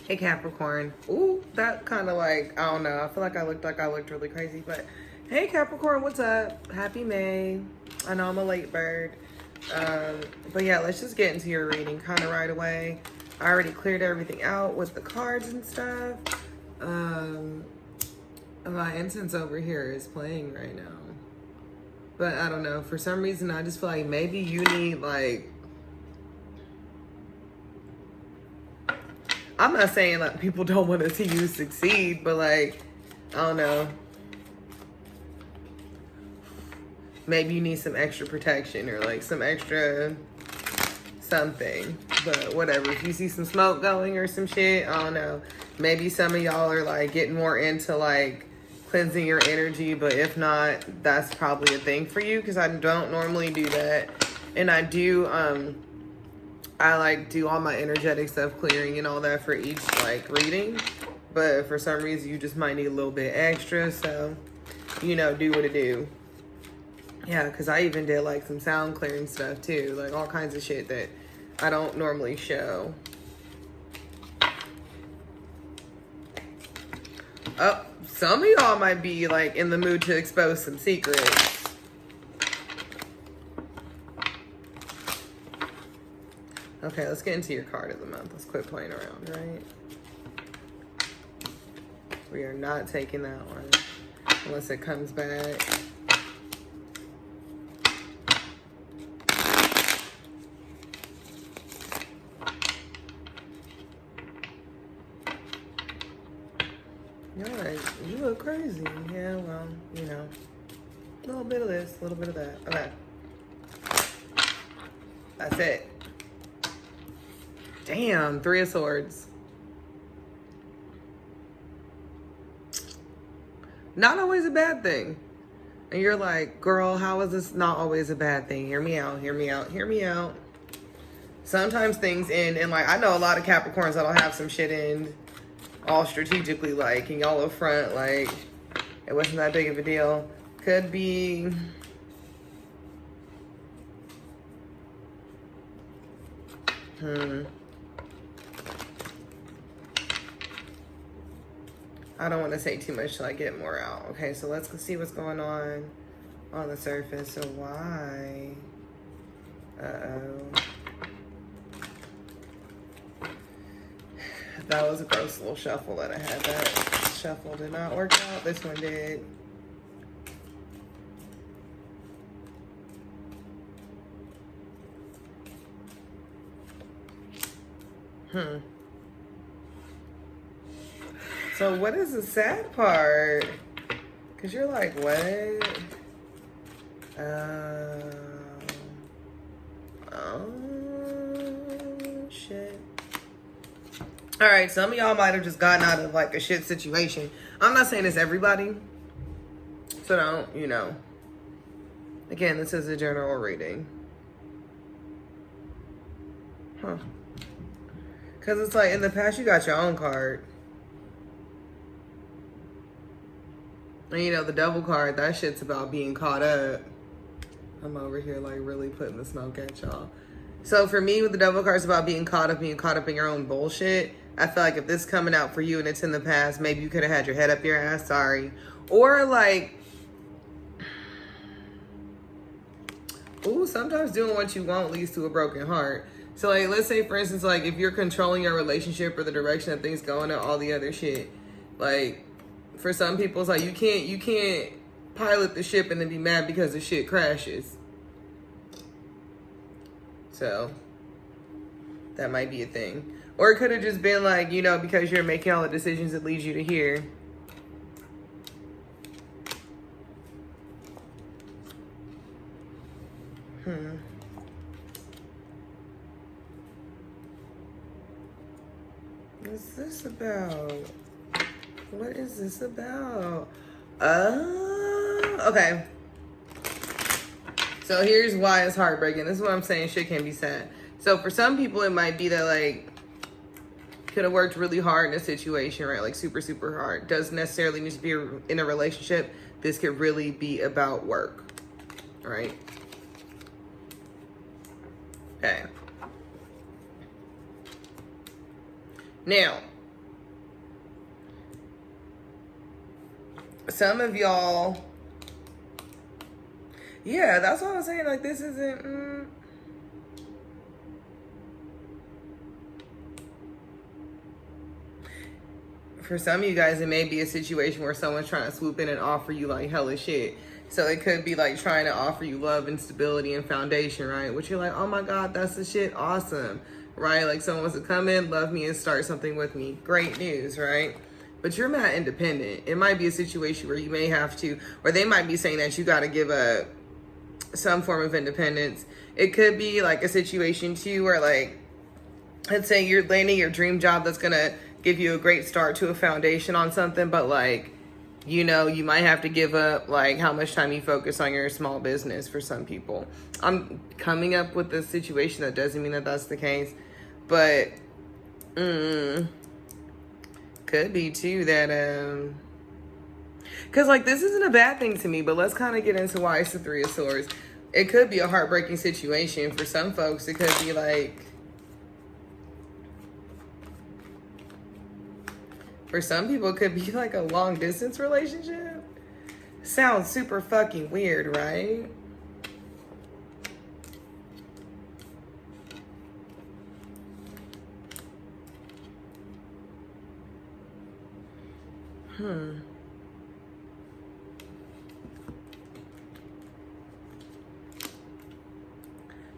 Hey Capricorn. Ooh, that kind of like, I don't know. I feel like I looked really crazy, but hey Capricorn, what's up? Happy May. I know I'm a late bird. But yeah, let's just get into your reading kind of right away. I already cleared everything out with the cards and stuff. My incense over here is playing right now. But I don't know. For some reason, I just feel like maybe you need like, I'm not saying like people don't want to see you succeed, but like, I don't know. Maybe you need some extra protection or like some extra something. But whatever. If you see some smoke going or some shit, I don't know. Maybe some of y'all are like getting more into like cleansing your energy, but if not, that's probably a thing for you because I don't normally do that. And I do I like do all my energetic stuff, clearing and all that for each like reading. But for some reason you just might need a little bit extra, so you know, do what it do. Yeah, because I even did like some sound clearing stuff too, like all kinds of shit that I don't normally show. Oh, some of y'all might be like in the mood to expose some secrets. Okay, let's get into your card of the month. Let's quit playing around, right? We are not taking that one unless it comes back. Alright, you look crazy. Yeah, well, you know, a little bit of this, a little bit of that. Okay. That's it. Damn, 3 of Swords. Not always a bad thing. And you're like, girl, how is this not always a bad thing? Hear me out, hear me out, hear me out. Sometimes things end, and like, I know a lot of Capricorns that'll have some shit end all strategically, like, and y'all up front, like, it wasn't that big of a deal. Could be... I don't want to say too much till I get more out. Okay, so let's see what's going on the surface. So why? Uh-oh. That was a gross little shuffle that I had. That shuffle did not work out. This one did. So what is the sad part? Because you're like, what? Oh, shit. All right, some of y'all might have just gotten out of like a shit situation. I'm not saying it's everybody. So don't, you know. Again, this is a general reading. Huh. Because it's like in the past you got your own card. And you know, the Devil card, that shit's about being caught up. I'm over here like really putting the smoke at y'all. So for me, with the Devil card, it's about being caught up in your own bullshit. I feel like if this is coming out for you and it's in the past, maybe you could have had your head up your ass, sorry. Or like, ooh, sometimes doing what you want leads to a broken heart. So like, let's say for instance, like if you're controlling your relationship or the direction that things going and all the other shit, like for some people it's like you can't pilot the ship and then be mad because the shit crashes. So that might be a thing. Or it could have just been like, you know, because you're making all the decisions that leads you to here. What's this about? What is this about? Okay. So here's why it's heartbreaking. This is what I'm saying. Shit can be sad. So for some people, it might be that like could have worked really hard in a situation, right? Like super, super hard. Doesn't necessarily need to be in a relationship. This could really be about work, right? Okay. Now, some of y'all, yeah, that's what I'm saying. Like, this isn't, for some of you guys, it may be a situation where someone's trying to swoop in and offer you like hella shit. So it could be like trying to offer you love and stability and foundation, right? Which you're like, oh my God, that's the shit. Awesome, right? Like someone wants to come in, love me, and start something with me. Great news, right? But you're not independent. It might be a situation where you may have to, or they might be saying that you got to give up some form of independence. It could be like a situation too where, like, let's say you're landing your dream job that's going to give you a great start to a foundation on something, but like, you know, you might have to give up like how much time you focus on your small business for some people. I'm coming up with this situation that doesn't mean that that's the case, but could be too that because like this isn't a bad thing to me, but let's kind of get into why it's the Three of Swords. It could be a heartbreaking situation for some folks. It could be like, for some people, it could be like a long distance relationship. Sounds super fucking weird, right?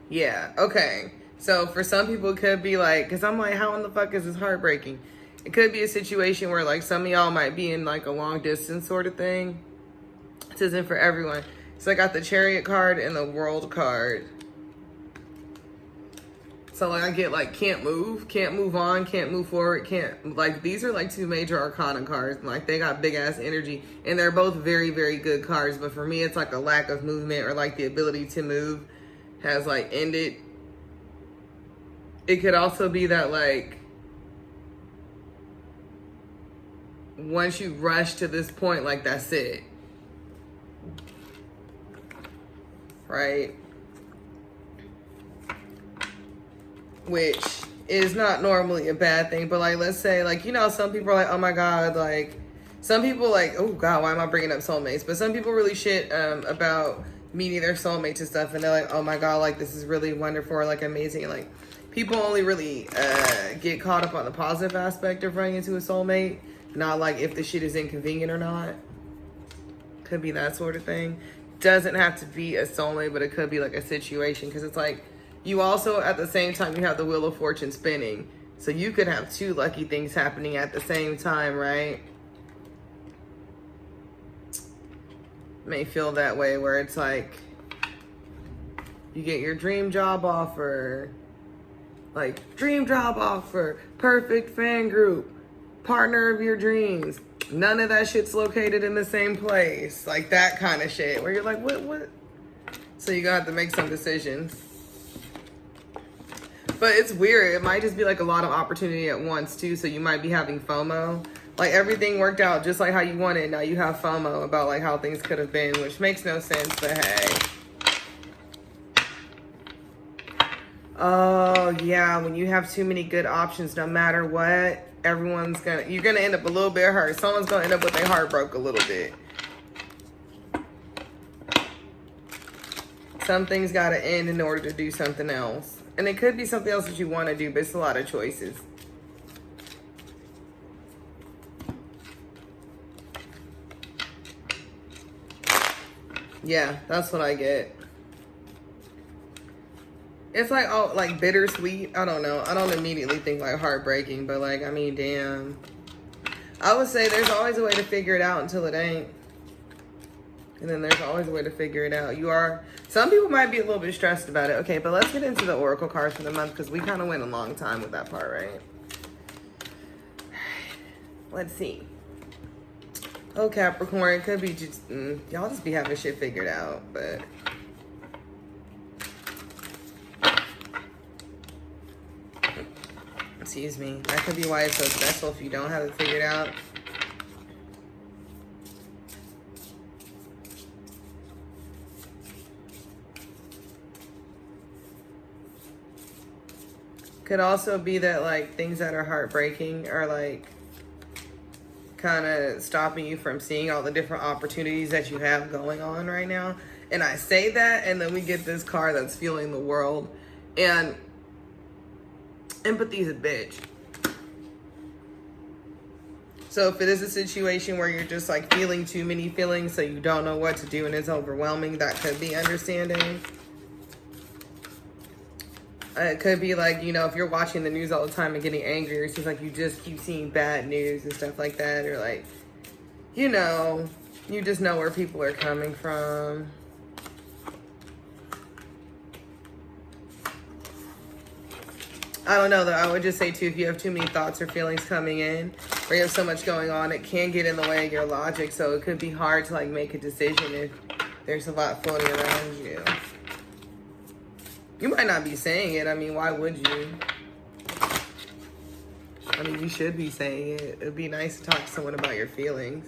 Yeah, okay. So for some people, it could be like, because I'm like, how in the fuck is this heartbreaking? It could be a situation where like some of y'all might be in like a long distance sort of thing. This isn't for everyone. So I got the Chariot card and the World card. So like I get like can't move on, can't move forward, can't, like these are like two major arcana cards. Like they got big ass energy and they're both very, very good cards. But for me, it's like a lack of movement or like the ability to move has like ended. It could also be that like once you rush to this point, like that's it. Right? Which is not normally a bad thing, but like let's say like, you know, some people are like, oh my God, like some people like, oh God, why am I bringing up soulmates? But some people really shit about meeting their soulmates and stuff, and they're like, oh my God, like this is really wonderful or like amazing. And like people only really get caught up on the positive aspect of running into a soulmate, not like if the shit is inconvenient or not. Could be that sort of thing. Doesn't have to be a soulmate, but it could be like a situation, because it's like you also at the same time you have the Wheel of Fortune spinning, so you could have two lucky things happening at the same time, right? May feel that way where it's like you get your dream job offer, like dream job offer, perfect fan group, partner of your dreams. None of that shit's located in the same place. Like that kind of shit where you're like, what? So you're gonna have to make some decisions. But it's weird. It might just be like a lot of opportunity at once too. So you might be having FOMO. Like everything worked out just like how you wanted. Now you have FOMO about like how things could have been, which makes no sense, but hey. Oh yeah, when you have too many good options, no matter what, you're gonna end up a little bit hurt. Someone's gonna end up with their heart broke a little bit. Something's gotta end in order to do something else. And it could be something else that you want to do, but it's a lot of choices. Yeah, that's what I get. It's like, oh, like bittersweet. I don't know. I don't immediately think like heartbreaking, but like, I mean, damn. I would say there's always a way to figure it out until it ain't. And then there's always a way to figure it out. Some people might be a little bit stressed about it. Okay, but let's get into the Oracle cards for the month, because we kind of went a long time with that part, right? Let's see. Oh, Capricorn, it could be just, y'all just be having shit figured out, but. Excuse me. That could be why it's so stressful if you don't have it figured out. Could also be that like things that are heartbreaking are like kind of stopping you from seeing all the different opportunities that you have going on right now. And I say that, and then we get this card that's feeling the world. And empathy is a bitch. So if it is a situation where you're just like feeling too many feelings, so you don't know what to do and it's overwhelming, that could be understanding. It could be like, you know, if you're watching the news all the time and getting angry, or it seems like you just keep seeing bad news and stuff like that, or like, you know, you just know where people are coming from. I don't know though, I would just say too, if you have too many thoughts or feelings coming in, or you have so much going on, it can get in the way of your logic, so it could be hard to like make a decision if there's a lot floating around you. You might not be saying it. I mean, why would you? I mean, you should be saying it. It'd be nice to talk to someone about your feelings.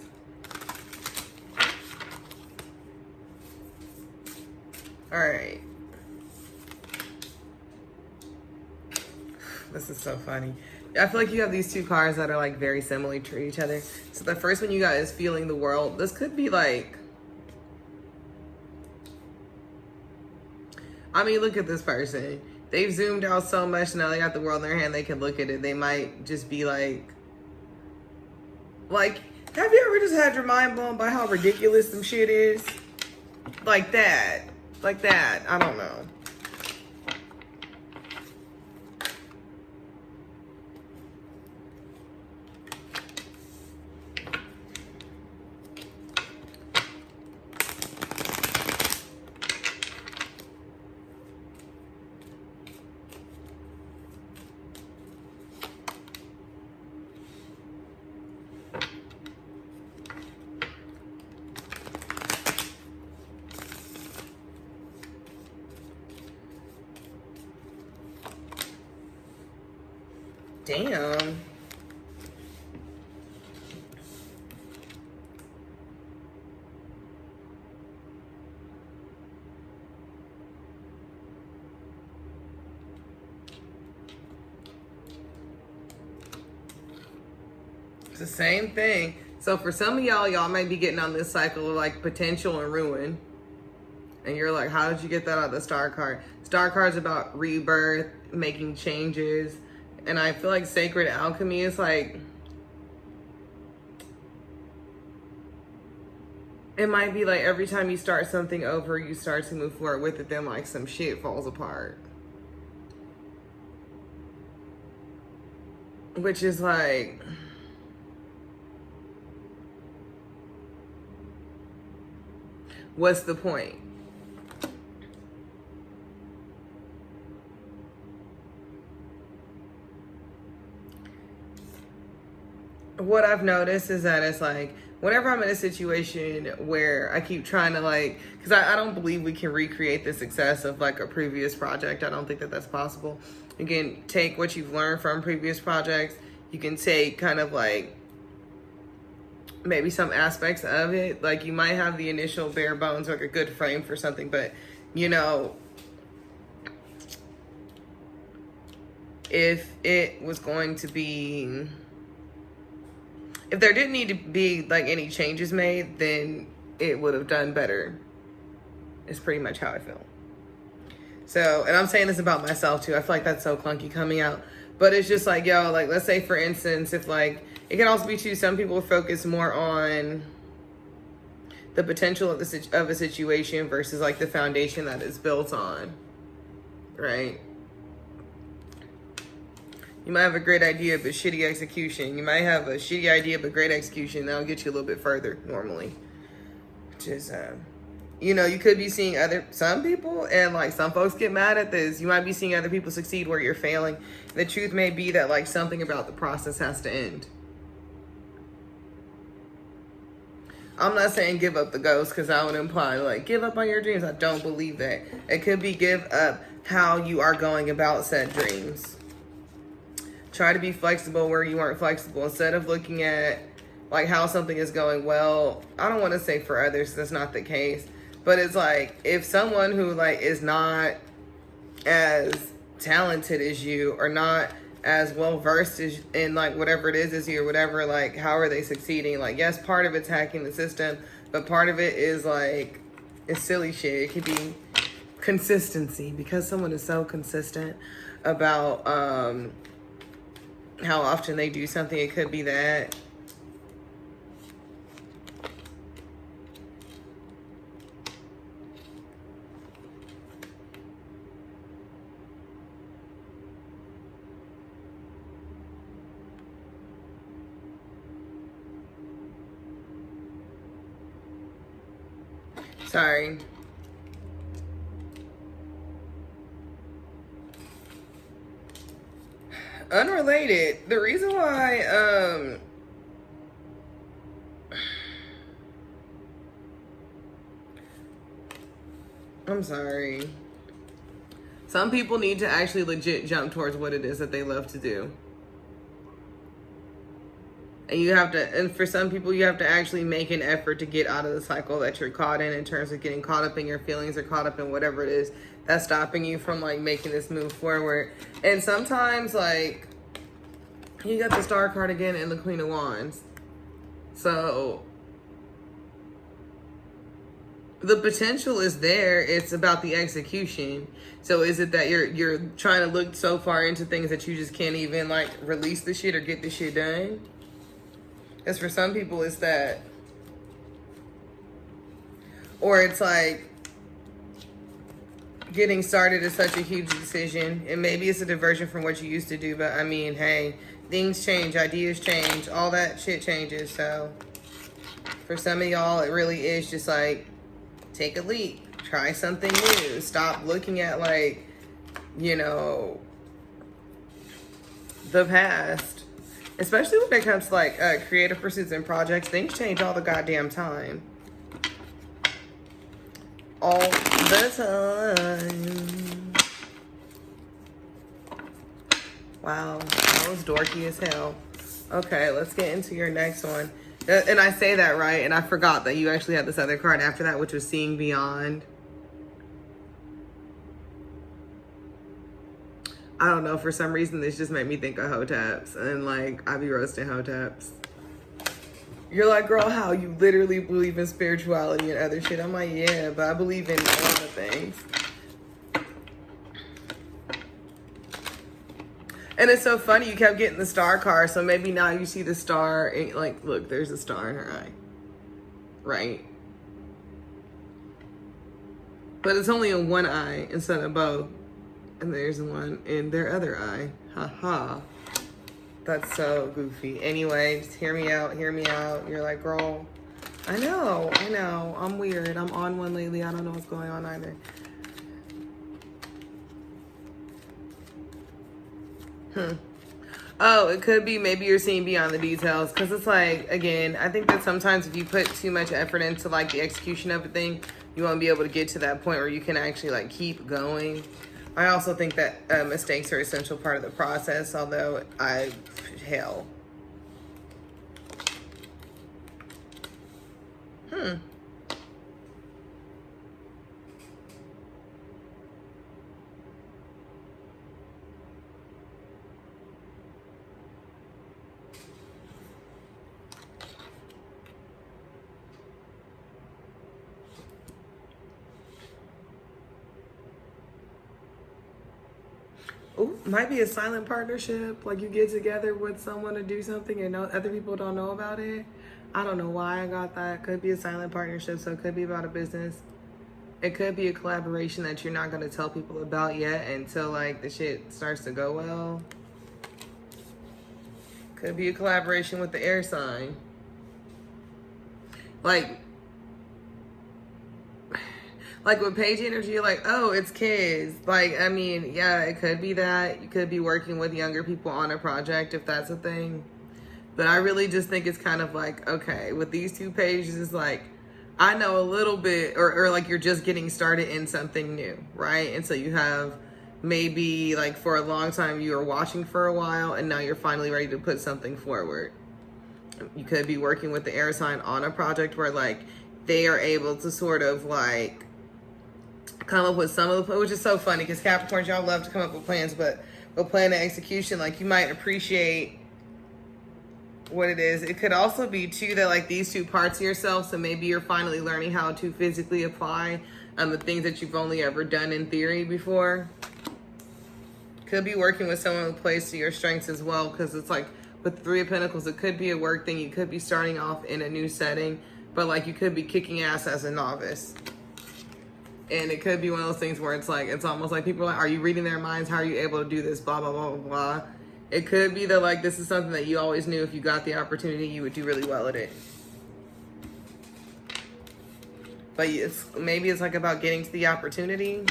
All right. This is so funny. I feel like you have these two cards that are like very similar to each other. So the first one you got is feeling the world. This could be like, I mean, look at this person. They've zoomed out so much now. They got the world in their hand. They can look at it. They might just be like, have you ever just had your mind blown by how ridiculous some shit is? Like that. Like that. I don't know. Damn. It's the same thing. So for some of y'all might be getting on this cycle of like potential and ruin. And you're like, how did you get that out of the star card? Star card's about rebirth, making changes. And I feel like sacred alchemy is like, it might be like every time you start something over, you start to move forward with it, then like some shit falls apart. Which is like, what's the point? What I've noticed is that it's like, whenever I'm in a situation where I keep trying to like, because I don't believe we can recreate the success of like a previous project. I don't think that that's possible. You can take what you've learned from previous projects. You can take kind of like maybe some aspects of it. Like you might have the initial bare bones, like a good frame for something, but you know, if it was going to be, if there didn't need to be like any changes made, then it would have done better. It's pretty much how I feel. So, and I'm saying this about myself too. I feel like that's so clunky coming out. But it's just like, yo, like let's say for instance, if like, it can also be too, some people focus more on the potential of a situation versus like the foundation that it's built on, right? You might have a great idea, but shitty execution. You might have a shitty idea, but great execution. That'll get you a little bit further normally. Which is, you know, you could be seeing some people, and like some folks get mad at this. You might be seeing other people succeed where you're failing. The truth may be that like something about the process has to end. I'm not saying give up the ghost, because I would imply like give up on your dreams. I don't believe that. It could be give up how you are going about said dreams. Try to be flexible where you aren't flexible. Instead of looking at like how something is going well, I don't want to say for others, that's not the case. But it's like, if someone who like is not as talented as you, or not as well versed in like whatever it is this year, whatever, like how are they succeeding. Like, yes, part of it's hacking the system, but part of it is like, it's silly shit. It could be consistency, because someone is so consistent about how often they do something. It could be that. Sorry. Unrelated. The reason why, I'm sorry. Some people need to actually legit jump towards what it is that they love to do. And you have to, and for some people, you have to actually make an effort to get out of the cycle that you're caught in terms of getting caught up in your feelings or caught up in whatever it is that's stopping you from like making this move forward. And sometimes, like, you got the Star card again and the Queen of Wands. So the potential is there. It's about the execution. So is it that you're trying to look so far into things that you just can't even like release the shit or get the shit done? Because for some people it's that. Or it's like getting started is such a huge decision, and maybe it's a diversion from what you used to do, but I mean, hey, things change, ideas change, all that shit changes. So for some of y'all, it really is just like, take a leap, try something new, stop looking at like, you know, the past. Especially when it comes to like creative pursuits and projects, things change all the goddamn time. All the time. Wow, that was dorky as hell. Okay, let's get into your next one. And I say that right, and I forgot that you actually had this other card after that, which was Seeing Beyond. I don't know, for some reason this just made me think of Hoteps, and like, I be roasting Hoteps. You're like, girl, how? You literally believe in spirituality and other shit? I'm like, yeah, but I believe in a lot of things. And it's so funny, you kept getting the Star card, so maybe now you see the star, and like, look, there's a star in her eye. Right? But it's only in one eye instead of both. And there's one in their other eye. Ha. That's so goofy. Anyway, just hear me out, hear me out. You're like, girl, I know. I'm weird. I'm on one lately. I don't know what's going on either. Oh, it could be maybe you're seeing beyond the details. Because it's like, again, I think that sometimes if you put too much effort into like the execution of a thing, you won't be able to get to that point where you can actually like keep going. I also think that mistakes are an essential part of the process, although hell. Ooh, might be a silent partnership. Like you get together with someone to do something and other people don't know about it. I don't know why I got that. Could be a silent partnership, so it could be about a business. It could be a collaboration that you're not going to tell people about yet until like the shit starts to go well. Could be a collaboration with the air sign. Like with page energy, you're like, oh, it's kids. Like, I mean, yeah, it could be that. You could be working with younger people on a project if that's a thing. But I really just think it's kind of like, okay, with these two pages, it's like, I know a little bit, or like you're just getting started in something new, right? And so you have maybe like for a long time you were watching for a while and now you're finally ready to put something forward. You could be working with the air sign on a project where like they are able to sort of like come up with some of the, which is so funny because Capricorns, y'all love to come up with plans, but plan and execution, like you might appreciate what it is. It could also be too that like these two parts of yourself, so maybe you're finally learning how to physically apply the things that you've only ever done in theory before. Could be working with someone who plays to your strengths as well, because it's like with Three of Pentacles, it could be a work thing. You could be starting off in a new setting, but like you could be kicking ass as a novice. And it could be one of those things where it's like, it's almost like people are like, are you reading their minds? How are you able to do this? Blah, blah, blah, blah, blah. It could be that like, this is something that you always knew if you got the opportunity, you would do really well at it. But maybe it's like about getting to the opportunity.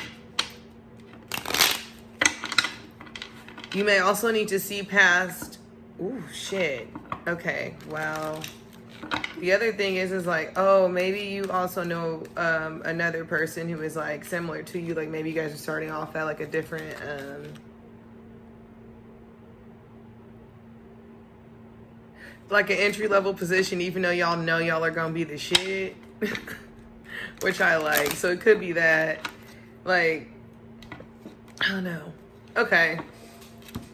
You may also need to see past, ooh, shit. Okay, well, the other thing is like, oh, maybe you also know another person who is like similar to you. Like maybe you guys are starting off at like a different, like an entry-level position, even though y'all know y'all are gonna be the shit. Which I like. So it could be that, like, I don't know. Okay.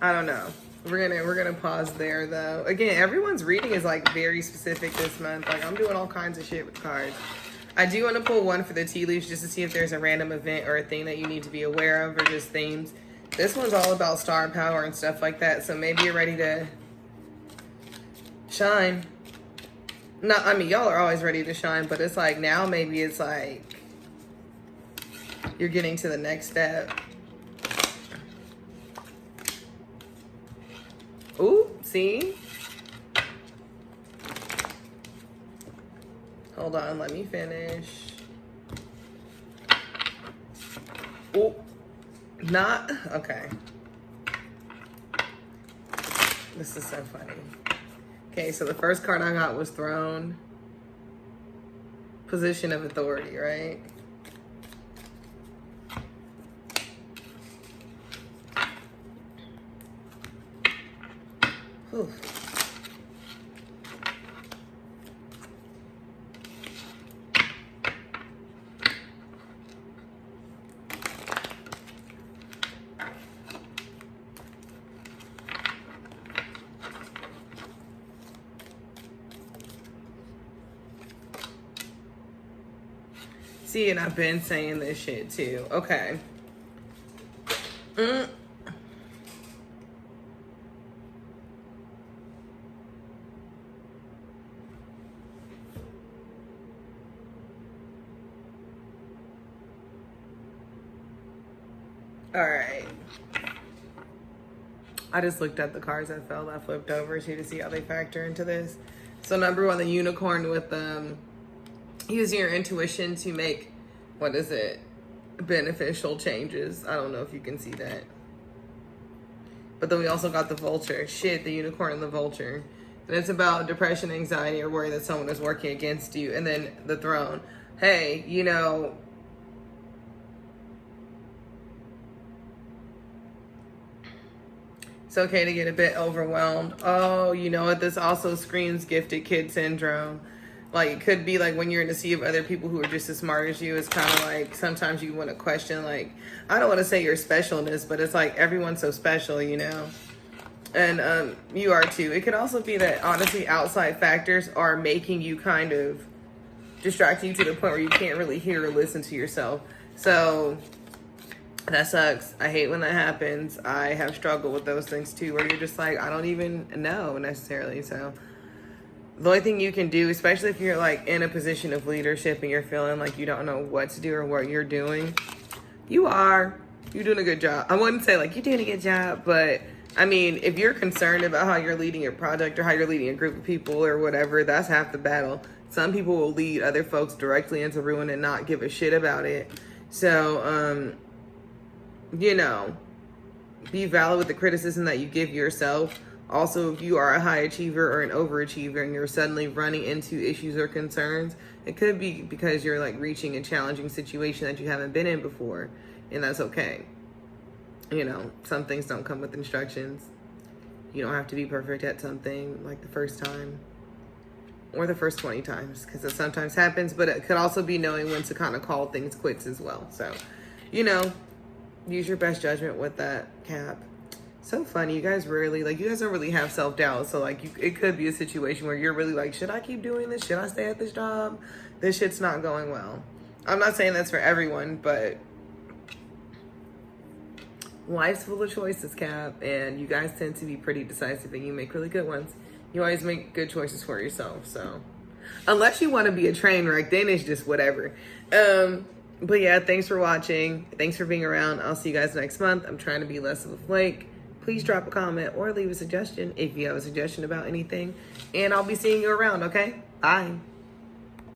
I don't know. We're gonna pause there though. Again, everyone's reading is like very specific this month. Like I'm doing all kinds of shit with cards. I do want to pull one for the tea leaves just to see if there's a random event or a thing that you need to be aware of or just themes. This one's all about star power and stuff like that. So maybe you're ready to shine. No, I mean y'all are always ready to shine, but it's like now maybe it's like you're getting to the next step. Ooh, see? Hold on, let me finish. Ooh, not, okay. This is so funny. Okay, so the first card I got was Throne. Position of authority, right? Whew. See, and I've been saying this shit too. Okay. All right. I just looked at the cards that fell, that flipped over to see how they factor into this. So number one, the unicorn with using your intuition to make, what is it? Beneficial changes. I don't know if you can see that. But then we also got the vulture. Shit, the unicorn and the vulture. And it's about depression, anxiety, or worry that someone is working against you. And then the throne. Hey, you know, it's okay to get a bit overwhelmed. Oh, you know what? This also screams gifted kid syndrome. Like, it could be like when you're in a sea of other people who are just as smart as you, it's kind of like sometimes you want to question, like, I don't want to say your specialness, but it's like everyone's so special, you know? And you are too. It could also be that, honestly, outside factors are making you kind of distracting you to the point where you can't really hear or listen to yourself. So that sucks. I hate when that happens. I have struggled with those things too, where you're just like, I don't even know necessarily. So the only thing you can do, especially if you're like in a position of leadership and you're feeling like you don't know what to do or what you're doing, you're doing a good job. I wouldn't say like you're doing a good job, but I mean, if you're concerned about how you're leading your project or how you're leading a group of people or whatever, that's half the battle. Some people will lead other folks directly into ruin and not give a shit about it. So, you know, be valid with the criticism that you give yourself. Also, if you are a high achiever or an overachiever and you're suddenly running into issues or concerns, it could be because you're like reaching a challenging situation that you haven't been in before, and that's okay. You know, some things don't come with instructions. You don't have to be perfect at something like the first time or the first 20 times, because it sometimes happens, but it could also be knowing when to kind of call things quits as well. So you know, use your best judgment with that, Cap. So funny. You guys rarely, like, you guys don't really have self-doubt. So, like, it could be a situation where you're really like, should I keep doing this? Should I stay at this job? This shit's not going well. I'm not saying that's for everyone, but life's full of choices, Cap. And you guys tend to be pretty decisive and you make really good ones. You always make good choices for yourself. So, unless you want to be a train wreck, then it's just whatever. But yeah, thanks for watching. Thanks for being around. I'll see you guys next month. I'm trying to be less of a flake. Please drop a comment or leave a suggestion if you have a suggestion about anything. And I'll be seeing you around, okay? Bye.